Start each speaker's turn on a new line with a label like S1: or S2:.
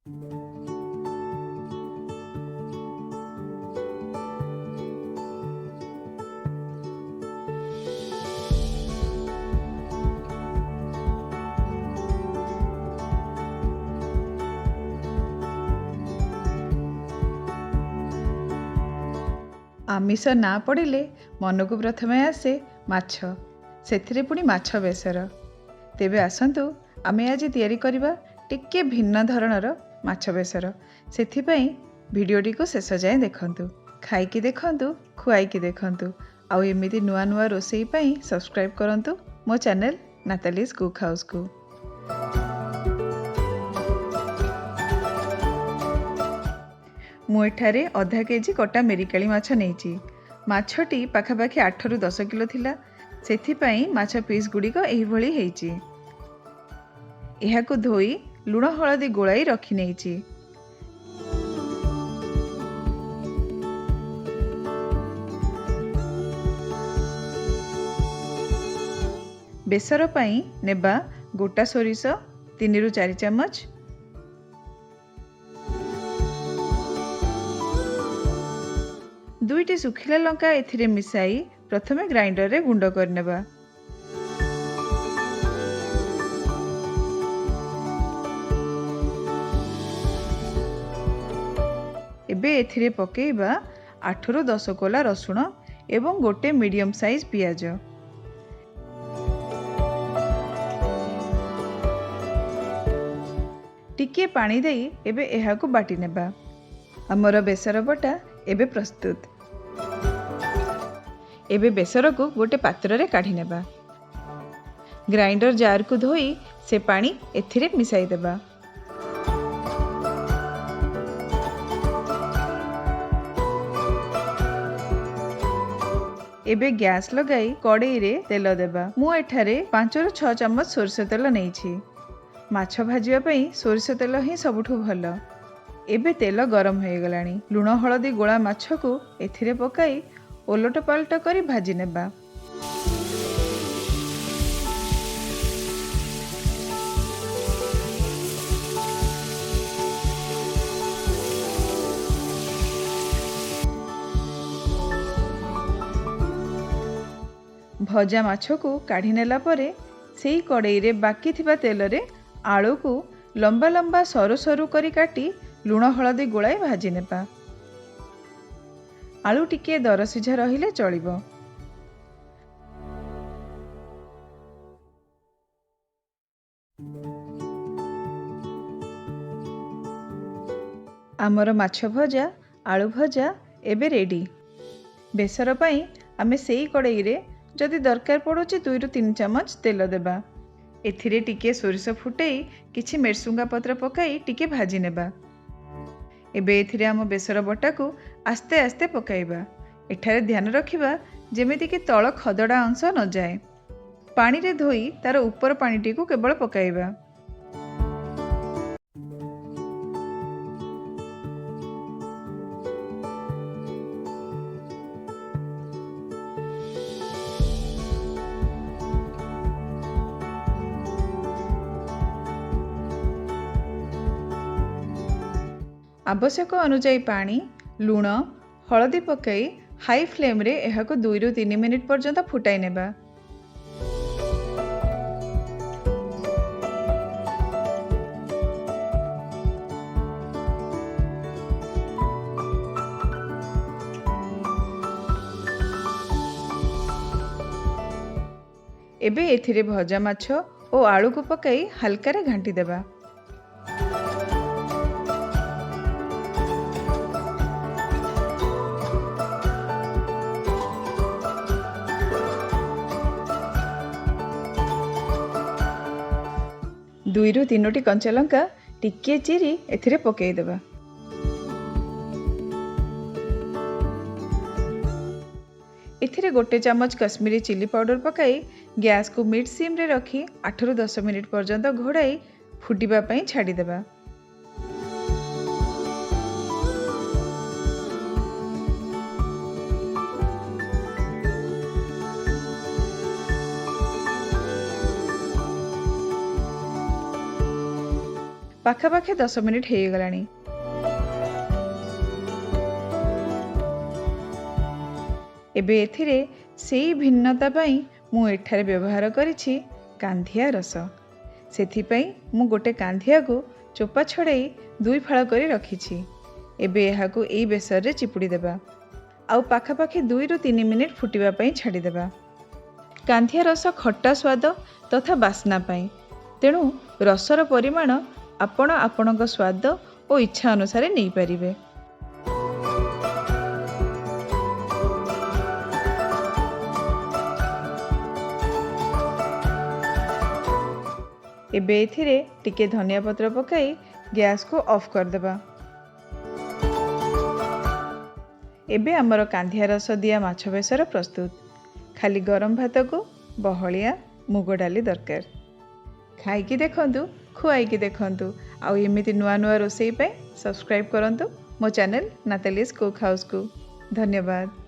S1: आमिष ना पड़िले मन को प्रथमे आसे माछ, सेथिरे पुणी माछ बेसर। तेबे आसंतु आमे आज तैयारी करबा टिके भिन्न धरणर माछ बेसर। सेथिपई भिडियोटी को शेष जाए देखंतु, खाइकी देखंतु, खुआइकी देखंतु। आउ एमिति नुआ नुआ रोसई पई सब्सक्राइब करंतु मो चैनल नातालीज कुक हाउस को। मु एठारे आधा केजी कटा मेरिकाली माछ नेइची। माछटी पाखापाखि 8 ରୁ 10 किलो थिला। सेथिपई माछ पीस गुड़िक एही भली हेइची। एहाकु धोई लुण हळदी गोलाई रखी नेइची। बेसर पई नेबा गोटा सोरिष 3 ରୁ 4 चामच, दुईटी सुखिला लंका एथिरे मिसाई प्रथमे ग्राइंडर रे गुंड करनेबा। एबे एथिरे पकेइबा 8 ରୁ 10 कोला रसुण एवं गोटे मीडियम साइज पियाज। टिके पानी देई एबे एहाकु बाटी नेबा। हमर बेसर बटा एबे प्रस्तुत। एबे बेसर को गोटे पात्र रे काढ़ी नेबा। ग्राइंडर जार को धोई से पानी एथिरे मिसाई देबा। एबे गैस लगाई कड़ाई रे तेल देबा। मु एठारे 5 ରୁ 6 चामच सोरिष तेल नेइछि। माछ भाजिबा पई सोरिष तेल ही सबुठु भल। एबे तेल गरम हो गलानी। लुण हळदी गोळा माछ को एथिरे पकाई ओलट पालट करी भाजी नेबा। भजा माछ को काढ़ी नेला परे सेई कड़ाई रे बाकी थिबा तेल रे आलू को लंबा लंबा सरू सरू करी काटी लुण हळदी गोलाई भाजी नेबा। आलू टिके दर सिझा रहिले चलिबो। आमर माछ भजा आलू भजा एबे रेडी। बेसर पई आमे सेई कड़ाई रे जदि दरकार पड़ुची 2 ରୁ 3 चामच तेल देबा। एथिरे टिके सोरिष फुटेई किछि मेरसुंगा पत्र पकाई टिके भाजी नेबा। एबे एथिरे आम बेसर बटा को आस्ते आस्ते पकाइबा। एठारे ध्यान रखिबा जेमिति कि तळ खदड़ा अंश न जाए। पानी रे धोई तार ऊपर पानीटी को केवल पकाइबा। आवश्यक अनुजाई पानी लुण हळदी पकाई हाई फ्लेम रे एहाको 2 ରୁ 3 मिनिट पर्यंत फुटाई नेबा। एबे एथिरे भजा माछ और आलू को पकाई हल्का रे घांटी देबा। दुई ରୁ 3ଟି कंचा लंका टिके चिरी एथिरे पकाई देबा। एथिरे गोटे चामच कश्मीरी चिली पाउडर पकाई गैस को मिड सिम रे रखी 8 ରୁ 10 मिनिट पर्यंत घोड़ाई फुटिबा पई छाड़ी देबा। ପାଖାପାଖି 10 ମିନିଟ୍ ହେଇଗଲାଣି। ଏବେ ଏଥିରେ ସେଇ ଭିନ୍ନତା ପାଇଁ ମୁଁ ଏଠାରେ ବ୍ୟବହାର କରିଛି କାନ୍ଧିଆ ରସ। ସେଥିପାଇଁ ମୁଁ ଗୋଟେ କାନ୍ଧିଆକୁ ଚୋପା ଛଡ଼ାଇ 2 ଫାଳ କରି ରଖିଛି। ଏବେ ଏହାକୁ ଏଇ ବେସରରେ ଚିପୁଡ଼ି ଦେବା ଆଉ ପାଖାପାଖି 2ରୁ 3 ମିନିଟ୍ ଫୁଟିବା ପାଇଁ ଛାଡ଼ିଦେବା। କାନ୍ଧିଆ ରସ ଖଟା ସ୍ୱାଦ ତଥା ବାସ୍ନା ପାଇଁ, ତେଣୁ ରସର ପରିମାଣ ଆପଣ ଆପଣଙ୍କ ସ୍ୱାଦ ଓ ଇଚ୍ଛା ଅନୁସାରେ ନେଇପାରିବେ। ଏବେ ଏଥିରେ ଟିକେ ଧନିଆ ପତ୍ର ପକାଇ ଗ୍ୟାସ୍କୁ ଅଫ୍ କରିଦେବା। ଏବେ ଆମର କାନ୍ଧିଆ ରସ ଦିଆ ମାଛ ବେସର ପ୍ରସ୍ତୁତ। ଖାଲି ଗରମ ଭାତକୁ ବହଳିଆ ମୁଗ ଡାଲି ଦରକାର। ଖାଇକି ଦେଖନ୍ତୁ, ଖୁଆଇକି ଦେଖନ୍ତୁ। ଆଉ ଏମିତି ନୂଆ ନୂଆ ରୋଷେଇ ପାଇଁ ସବସ୍କ୍ରାଇବ୍ କରନ୍ତୁ ମୋ ଚ୍ୟାନେଲ୍ ନାତାଲିଆସ୍ କୁକ୍ ହାଉସ୍କୁ। ଧନ୍ୟବାଦ।